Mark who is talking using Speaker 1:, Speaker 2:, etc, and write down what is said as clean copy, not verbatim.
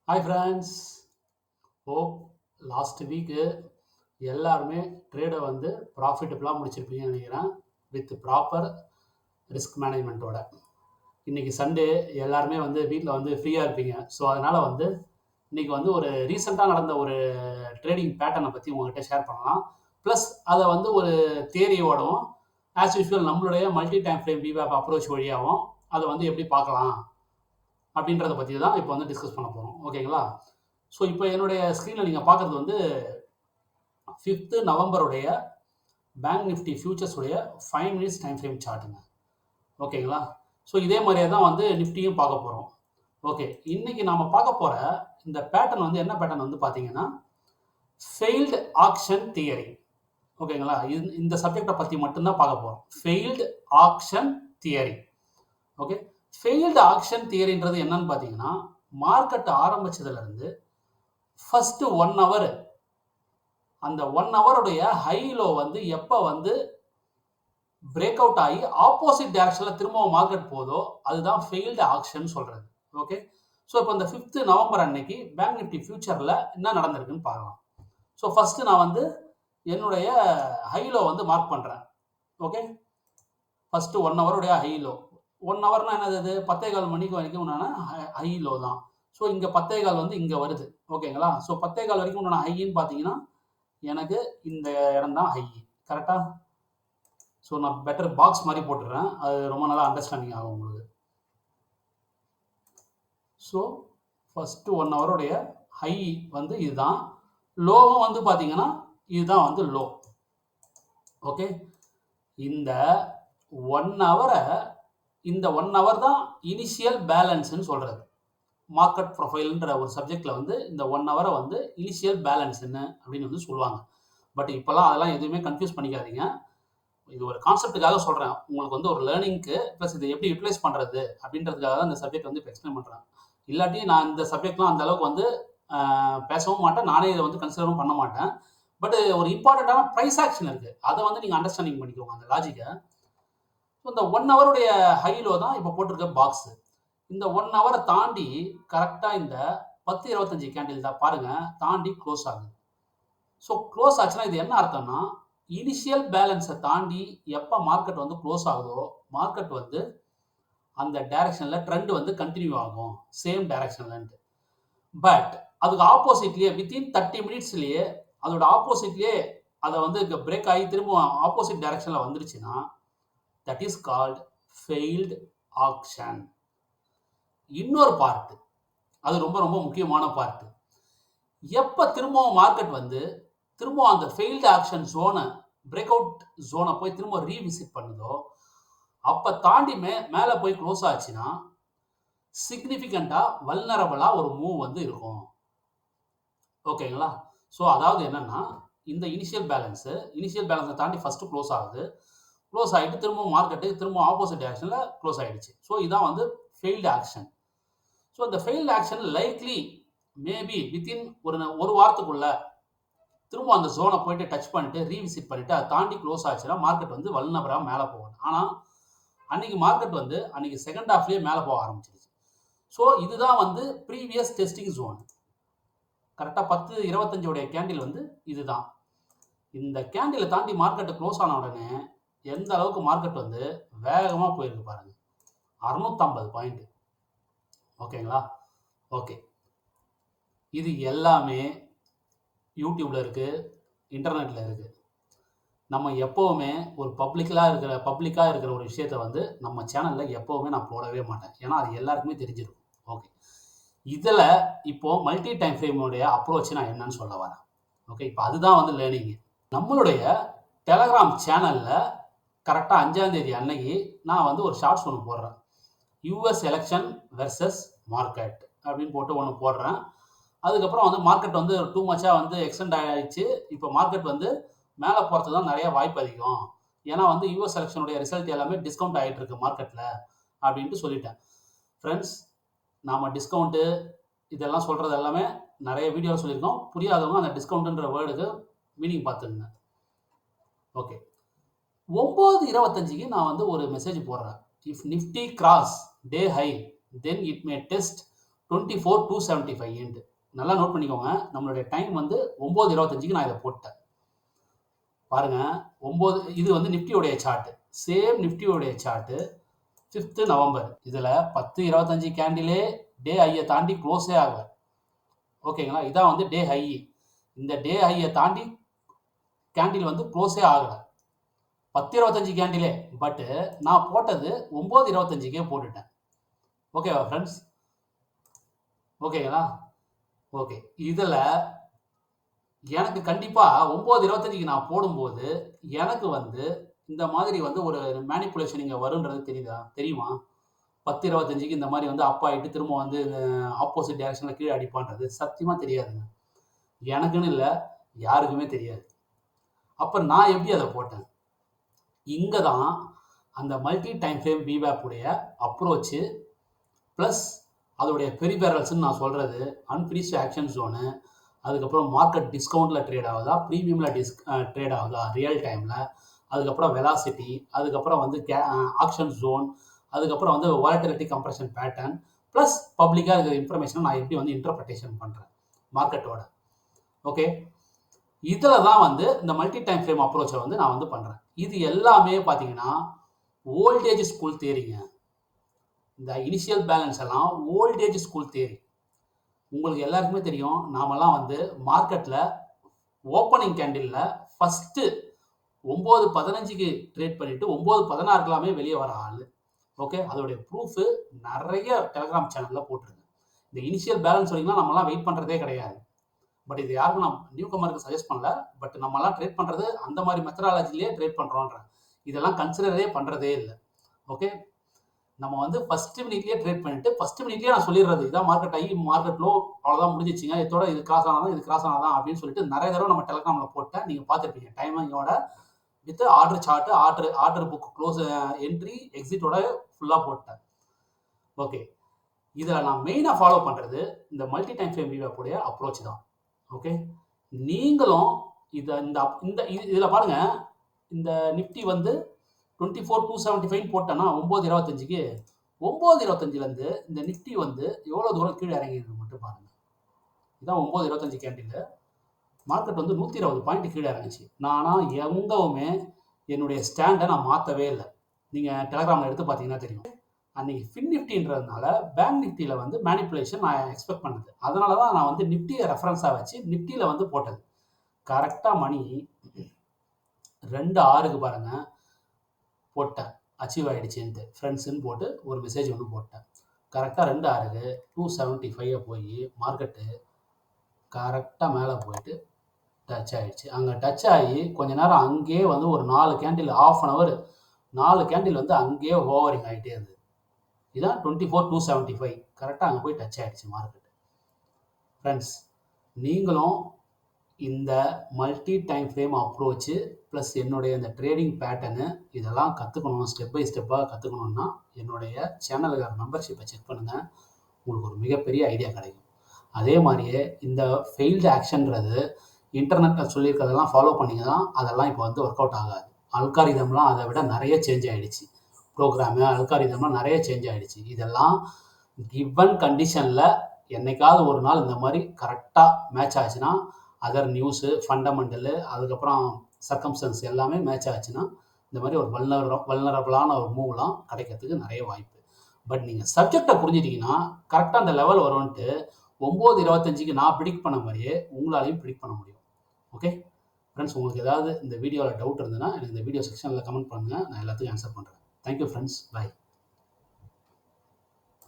Speaker 1: Hi friends. Hope last week எல்லாருமே ட்ரேடை வந்து ப்ராஃபிட்டபுளாக முடிச்சிருப்பீங்கன்னு நினைக்கிறேன், வித் ப்ராப்பர் ரிஸ்க் மேனேஜ்மெண்ட்டோட. இன்றைக்கி சண்டே, எல்லாருமே வந்து வீட்டில் வந்து ஃப்ரீயாக இருப்பீங்க. ஸோ அதனால் வந்து இன்றைக்கி வந்து ஒரு ரீசெண்டாக நடந்த ஒரு ட்ரேடிங் பேட்டர்னை பற்றி உங்கள்கிட்ட ஷேர் பண்ணலாம். ப்ளஸ் அதை வந்து ஒரு தியரியோடவும் ஆஸ் யூஷுவல் நம்மளுடைய மல்டி டைம் ஃப்ரேம் விவேப் அப்ரோச் வழியாகவும் அதை வந்து எப்படி பார்க்கலாம் அப்படின்றத பற்றி தான் இப்போ வந்து டிஸ்கஸ் பண்ண போகிறோம். ஓகேங்களா? ஸோ இப்போ என்னுடைய ஸ்க்ரீனில் நீங்கள் பார்க்குறது வந்து 5th நவம்பருடைய பேங்க் நிஃப்டி ஃபியூச்சர்ஸுடைய 5 மினிட்ஸ் டைம் ஃப்ரேம் சார்ட்டுங்க. ஓகேங்களா? ஸோ இதே மாதிரியே தான் வந்து நிஃப்டியும் பார்க்க போகிறோம். ஓகே, இன்னைக்கு நாம் பார்க்க போகிற இந்த பேட்டர்ன் வந்து என்ன பேட்டர்ன் வந்து பார்த்தீங்கன்னா, ஃபெயில்டு ஆக்ஷன் தியரி. ஓகேங்களா? இந்த சப்ஜெக்டை பற்றி மட்டும்தான் பார்க்க போகிறோம். Failed action theory. Okay, failed action தியரின்றது என்னன்னு பார்த்தீங்கன்னா, மார்க்கெட் ஆரம்பிச்சதுலேருந்து ஃபர்ஸ்ட் 1 ஹவர், அந்த 1 ஹவருடைய ஹைலோ வந்து எப்போ வந்து பிரேக் அவுட் ஆகி ஆப்போசிட் டைரக்ஷனில் திரும்பவும் மார்க்கெட் போதோ அதுதான் ஃபெயில்டு ஆக்ஷன் சொல்கிறது. ஓகே, ஸோ இப்போ இந்த 5th நவம்பர் அன்னைக்கு பேங்க் நிஃப்டி ஃபியூச்சரில் என்ன நடந்திருக்குன்னு பார்க்கலாம். ஸோ ஃபஸ்ட்டு நான் வந்து என்னுடைய ஹைலோ வந்து மார்க் பண்ணுறேன். ஓகே, ஃபஸ்ட்டு 1 ஹவருடைய ஹைலோ. 1 ஹவர்னா என்னது? 10:15 மணிக்கு வரைக்கும் உண்டான ஹைலோ தான். ஸோ இங்கே 10:15 வந்து இங்கே வருது. ஓகேங்களா? ஸோ 10:15 வரைக்கும் உண்டான ஹைன்னு பார்த்தீங்கன்னா எனக்கு இந்த இடம் தான் ஹை. கரெக்டாக? ஸோ நான் பெட்டர் பாக்ஸ் மாதிரி போட்டுடுறேன், அது ரொம்ப நல்லா அண்டர்ஸ்டாண்டிங் ஆகும் உங்களுக்கு. ஸோ ஃபஸ்ட்டு 1 ஹவருடைய ஹை வந்து இதுதான். லோவும் வந்து பார்த்தீங்கன்னா இதுதான் வந்து லோ. ஓகே, இந்த 1 ஹவரை, இந்த 1 ஹவர் தான் இனிஷியல் பேலன்ஸ்ன்னு சொல்கிறது. மார்க்கெட் ப்ரொஃபைல்ன்ற ஒரு சப்ஜெக்டில் வந்து இந்த 1 ஹவரை வந்து இனிஷியல் பேலன்ஸ் என்ன அப்படின்னு வந்து சொல்லுவாங்க. பட் இப்போல்லாம் அதெல்லாம் எதுவுமே கன்ஃபியூஸ் பண்ணிக்காதீங்க. இது ஒரு கான்செப்ட்டுக்காக சொல்கிறேன், உங்களுக்கு வந்து ஒரு லேர்னிங்க்கு, ப்ளஸ் இதை எப்படி யூட்டிலைஸ் பண்ணுறது அப்படின்றதுக்காக தான் இந்த சப்ஜெக்ட் வந்து இப்போ எக்ஸ்பிளைன் பண்ணுறேன். இல்லாட்டி நான் இந்த சப்ஜெக்ட்லாம் அந்த அளவுக்கு வந்து பேசவும் மாட்டேன், நானே இதை வந்து கன்சிடரும் பண்ண மாட்டேன். பட் ஒரு இம்பார்ட்டண்ட்டான ப்ரைஸ் ஆக்ஷன் இருக்குது, அதை வந்து நீங்கள் அண்டர்ஸ்டாண்டிங் பண்ணிக்கோங்க அந்த லாஜிக்கை. ஸோ இந்த 1 ஹவருடைய ஹைலோ தான் இப்போ போட்டிருக்க பாக்ஸு. இந்த 1 ஹவரை தாண்டி கரெக்டாக இந்த 10:25 கேண்டில் தான் பாருங்கள் தாண்டி க்ளோஸ் ஆகுது. ஸோ க்ளோஸ் ஆச்சுன்னா இது என்ன அர்த்தம்னா, இனிஷியல் பேலன்ஸை தாண்டி எப்போ மார்க்கெட் வந்து க்ளோஸ் ஆகுதோ மார்க்கெட் வந்து அந்த டைரக்ஷனில் ட்ரெண்ட் வந்து கண்டினியூ ஆகும், சேம் டைரக்ஷன்லன்ட்டு. பட் அதுக்கு ஆப்போசிட்லேயே வித்தின் 30 மினிட்ஸ்லேயே அதோட ஆப்போசிட்லேயே அதை வந்து பிரேக் ஆகி திரும்ப ஆப்போசிட் டைரக்ஷனில் வந்துருச்சுன்னா that is called failed action. இன்னொரு பார்ட்டு, அது ரொம்ப ரொம்ப முக்கியமான பார்ட்டு, எப்போ திரும்பவும் மார்க்கெட் வந்து திரும்ப அந்த ஃபெயில்டு ஆக்ஷன் ஜோனை, பிரேக் அவுட் ஜோனை போய் திரும்ப ரீவிசிட் பண்ணுதோ அப்போ தாண்டி மேலே போய் க்ளோஸ் ஆச்சுன்னா சிக்னிஃபிகண்ட்டாக வல்னரபிளாக ஒரு மூவ் வந்து இருக்கும். ஓகேங்களா? ஸோ அதாவது என்னென்னா, இந்த இனிஷியல் பேலன்ஸை தாண்டி ஃபஸ்ட்டு க்ளோஸ் ஆகுது, க்ளோஸ் ஆகிட்டு திரும்ப மார்க்கெட்டு திரும்ப ஆப்போசிட் டைரக்ஷனில் க்ளோஸ் ஆகிடுச்சு. ஸோ இதான் வந்து ஃபெயில்டு ஆக்ஷன். ஸோ இந்த failed action likely maybe within ஒரு வாரத்துக்குள்ள திரும்ப அந்த ஜோனை போயிட்டு டச் பண்ணிட்டு ரீவிசிட் பண்ணிட்டு அதை தாண்டி க்ளோஸ் ஆச்சுன்னா மார்க்கெட் வந்து வல்னரபிளாக மேலே போகும். ஆனால் அன்னைக்கு மார்க்கெட் வந்து அன்னைக்கு செகண்ட் ஹாஃப்லேயே மேலே போக ஆரம்பிச்சிருச்சு. ஸோ இதுதான் வந்து ப்ரீவியஸ் டெஸ்டிங் ஜோன். கரெக்டாக 10:25 கேண்டில் வந்து இதுதான். இந்த கேண்டிலை தாண்டி மார்க்கெட்டை க்ளோஸ் ஆன உடனே எந்த அளவுக்கு மார்க்கெட் வந்து வேகமாக போயிருக்கு பாருங்க, 650 பாயிண்ட். ஓகேங்களா? ஓகே, இது எல்லாமே யூடியூப்ல இருக்கு, இன்டர்நெட்ல இருக்கு. நம்ம எப்போவுமே ஒரு பப்ளிக்காக இருக்கிற ஒரு விஷயத்தை வந்து நம்ம சேனலில் எப்போவுமே நான் போடவே மாட்டேன், ஏன்னா அது எல்லாருக்குமே தெரிஞ்சிடும். ஓகே, இதில் இப்போது மல்டி டைம் ஃப்ரேமுடைய அப்ரோச் நான் என்னன்னு சொல்ல வரேன். ஓகே, இப்போ அதுதான் வந்து லேர்னிங்கு. நம்மளுடைய டெலகிராம் சேனலில் கரெக்டாக 5ஆம் தேதி அன்னைக்கு நான் வந்து ஒரு ஷார்ட்ஸ் ஒன்று போடுறேன், யூஎஸ் எலெக்ஷன் வெர்சஸ் மார்க்கெட் அப்படின்னு போட்டு ஒன்று போடுறேன். அதுக்கப்புறம் வந்து மார்க்கெட் வந்து டூ மச்சாக வந்து எக்ஸ்டெண்ட் ஆகிடுச்சு. இப்போ மார்க்கெட் வந்து மேலே போகிறது தான் நிறைய வாய்ப்பு அதிகம், ஏன்னா வந்து யூஎஸ் எலெக்ஷனுடைய ரிசல்ட் எல்லாமே டிஸ்கவுண்ட் ஆகிட்டு இருக்கு மார்க்கெட்டில் அப்படின்ட்டு சொல்லிட்டேன். ஃப்ரெண்ட்ஸ், நாம் டிஸ்கவுண்ட்டு இதெல்லாம் சொல்கிறது எல்லாமே நிறைய வீடியோவில் சொல்லியிருக்கோம். புரியாதவங்க அந்த டிஸ்கவுண்ட்டுன்ற வேர்டுக்கு மீனிங் பார்த்துக்குங்க. ஓகே, 9:25க்கு நான் வந்து ஒரு மெசேஜ் போடுறேன், if Nifty cross day high then it may test 24,275 end. நல்லா நோட் பண்ணிக்கோங்க. நம்மளுடைய டைம் வந்து 9:25க்கு நான் இதை போட்டேன். பாருங்க 9 இது வந்து நிஃப்டியோடைய சார்ட். சேம் நிஃப்டியோடைய சார்ட் 5th நவம்பர். இதுல 10:25 கேண்டிலே டே ஹையை தாண்டி க்ளோஸே ஆகல. ஓகேங்களா? இதான் வந்து டே ஹை. இந்த டே ஹையை தாண்டி கேண்டில் வந்து க்ளோஸே ஆகல. 10:25 கேண்டிலே. பட் நான் போட்டது 9:25க்கே போட்டுட்டேன். ஓகேவா ஃப்ரெண்ட்ஸ்? ஓகேங்களா? ஓகே. இதுல எனக்கு கண்டிப்பா 9:25க்கு நான் போடும்போது எனக்கு வந்து இந்த மாதிரி வந்து ஒரு மேனிப்புலேஷன் இங்க வரும்ன்றது தெரியுமா? 10:25க்கு இந்த மாதிரி வந்து அப் ஆயிட்டு திரும்ப வந்து ஆப்போசிட் டைரக்ஷன்ல கீழே அடிப்பான்றது சத்தியமா தெரியாதுங்க. எனக்குன்னு இல்ல, யாருக்குமே தெரியாது. அப்ப நான் எப்படி அதை போட்டேன்? இங்க தான் அந்த மல்டி டைம் ஃப்ரேம் VWAP உடைய அப்ரோச் பிளஸ் அதோடைய பெரிபெரல்ஸ்ன்னு நான் சொல்றது அன்பினிஷ்டு ஆக்ஷன் ஜோனு, அதுக்கப்புறம் மார்க்கெட் டிஸ்கவுண்ட்ல ட்ரேட் ஆகுதா, ப்ரீமியம்ல ட்ரேட் ஆகுதா ரியல் டைம்ல, அதுக்கப்புறம் வெலாசிட்டி, அதுக்கப்புறம் வந்து ஆக்ஷன் ஜோன், அதுக்கப்புறம் வந்து வாலட்டிலிட்டி கம்ப்ரஷன் பேட்டர்ன் பிளஸ் பப்ளிக்காக இருக்கிற இன்ஃபர்மேஷனை நான் எப்படி வந்து இன்டர்பிரேஷன் பண்றேன் மார்க்கெட்டோட. ஓகே, இதில் தான் வந்து இந்த மல்டி டைம் ஃப்ரேம் அப்ரோச்சை வந்து நான் வந்து பண்றேன். இது எல்லாமே பார்த்தீங்கன்னா ஓல்டேஜ் ஸ்கூல் தியரிங்க. இந்த இனிஷியல் பேலன்ஸ் எல்லாம் ஓல்டேஜ் ஸ்கூல் தியரி. உங்களுக்கு எல்லாருக்குமே தெரியும், நாமெல்லாம் வந்து மார்க்கெட்டில் ஓப்பனிங் கேண்டில்ல ஃபஸ்ட்டு 9:15க்கு ட்ரேட் பண்ணிட்டு 9:16க்கெல்லாமே வெளியே வர ஆள். ஓகே, அதோடைய ப்ரூஃப் நிறைய டெலிகிராம் சேனலில் போட்டிருக்கு. இந்த இனிஷியல் பேலன்ஸ் வரைக்கும் நம்மலாம் வெயிட் பண்ணுறதே கிடையாது. பட் இது யாருக்கும் நான் நியூ கமருக்கு சஜஸ்ட் பண்ணல. பட் நம்மலாம் ட்ரேட் பண்ணுறது அந்த மாதிரி மெத்தடாலஜிலேயே ட்ரேட் பண்ணுறோன்ற இதெல்லாம் கன்சிடரே பண்ணுறதே இல்லை. ஓகே, நம்ம வந்து ஃபர்ஸ்ட் மினிட்லேயே ட்ரேட் பண்ணிட்டு ஃபர்ஸ்ட் மினிட்லேயே நான் சொல்லிடுறது இதான் மார்க்கெட் ஹை மார்க்கெட் லோ அவ்வளோதான் முடிஞ்சிச்சிங்க, இதோட இது கிராஸ் ஆனாதான் இது கிராஸ் ஆனாதான் அப்படின்னு சொல்லிட்டு நிறைய தடவை நம்ம டெலிகிராமில் போட்டேன். நீங்கள் பார்த்துருப்பீங்க டைமிங்கோட with order chart, order book close entry எக்ஸிட்டோட ஃபுல்லாக போட்டேன். ஓகே, இதில் நான் மெயினாக ஃபாலோ பண்ணுறது இந்த மல்டி டைம் ஃப்ரேம் VWAP உடைய அப்ரோச் தான். ஓகே, நீங்களும் இதை இந்த இதில் பாருங்க, இந்த நிஃப்டி வந்து 24,275 போட்டேன்னா 9:25க்கு 9:25லேருந்து இந்த நிஃப்டி வந்து எவ்வளோ தூரம் கீழே இறங்கிருக்கு மட்டும் பாருங்க. இதான் 9:25 கேண்டில். மார்க்கெட் வந்து 120 பாயிண்ட் கீழே இறங்குச்சு. நானும் எங்கவுமே என்னுடைய ஸ்டாண்டை நான் மாற்றவே இல்லை. நீங்கள் டெலிகிராமில் எடுத்து பார்த்தீங்கன்னா தெரியும். அன்னைக்கு ஃபின் நிஃப்டின்றதுனால பேங்க் நிஃப்டியில் வந்து மேனிப்புலேஷன் நான் எக்ஸ்பெக்ட் பண்ணது. அதனால தான் நான் வந்து நிஃப்டியை ரெஃபரன்ஸாக வச்சு நிஃப்டியில் வந்து போட்டது. கரெக்டாக மணி 2:06க்கு பாருங்க போட்டேன், அச்சீவ் ஆகிடுச்சின்ட்டு ஃப்ரெண்ட்ஸுன்னு போட்டு ஒரு மெசேஜ் ஒன்று போட்டேன். கரெக்டாக 2:06க்கு 275 போய் மார்க்கெட்டு கரெக்டாக மேலே போயிட்டு டச் ஆகிடுச்சு. அங்கே டச் ஆகி கொஞ்ச நேரம் அங்கேயே வந்து ஒரு 4 கேண்டில் ½ அன் ஹவர் 4 கேண்டில் வந்து அங்கேயே ஓவரிங் ஆகிட்டே இருந்தது. இதான் 24,275 கரெக்டாக அங்கே போய் டச் ஆகிடுச்சு மார்க்கெட்டு. ஃப்ரெண்ட்ஸ், நீங்களும் இந்த multi time frame approach plus என்னுடைய இந்த ட்ரேடிங் பேட்டர்னு இதெல்லாம் கற்றுக்கணும், ஸ்டெப் பை ஸ்டெப்பாக கற்றுக்கணுன்னா என்னுடைய சேனலுக்கான மெம்பர்ஷிப்பை செக் பண்ணுங்கள். உங்களுக்கு ஒரு மிகப்பெரிய ஐடியா கிடைக்கும். அதே மாதிரியே இந்த ஃபெயில்டு ஆக்ஷன்றது இன்டர்நெட்டில் சொல்லியிருக்கிறதெல்லாம் ஃபாலோ பண்ணிங்கன்னா அதெல்லாம் இப்போ வந்து ஒர்க் அவுட் ஆகாது. அல்காரிதம்லாம் அதை விட நிறைய சேஞ்ச் ஆகிடுச்சு. ப்ரோக்ராமு அல்காரிதம்லாம் நிறைய சேஞ்ச் ஆகிடுச்சு. இதெல்லாம் கிவன் கண்டிஷனில் என்னைக்காவது ஒரு நாள் இந்த மாதிரி கரெக்டாக மேட்ச் ஆச்சுன்னா, அதர் நியூஸு, ஃபண்டமெண்டலு, அதுக்கப்புறம் சர்க்கம்ஸ்டன்ஸ் எல்லாமே மேட்ச் ஆச்சுன்னா இந்த மாதிரி ஒரு வல்னரபிளான ஒரு மூவ்லாம் கிடைக்கிறதுக்கு நிறைய வாய்ப்பு. பட் நீங்கள் சப்ஜெக்டை புரிஞ்சிட்டிங்கன்னா கரெக்டாக அந்த லெவல் வரும்ன்ட்டு 9:25க்கு நான் ப்ரிடிக்ட் பண்ண மாதிரியே உங்களாலையும் ப்ரிடிக்ட் பண்ண முடியும். ஓகே ஃப்ரெண்ட்ஸ், உங்களுக்கு ஏதாவது இந்த வீடியோவில் டவுட் இருந்ததுன்னா எனக்கு இந்த வீடியோ செக்ஷனில் கமெண்ட் பண்ணுங்கள், நான் எல்லாத்துக்கும் ஆன்சர் பண்ணுறேன். Thank you friends, by.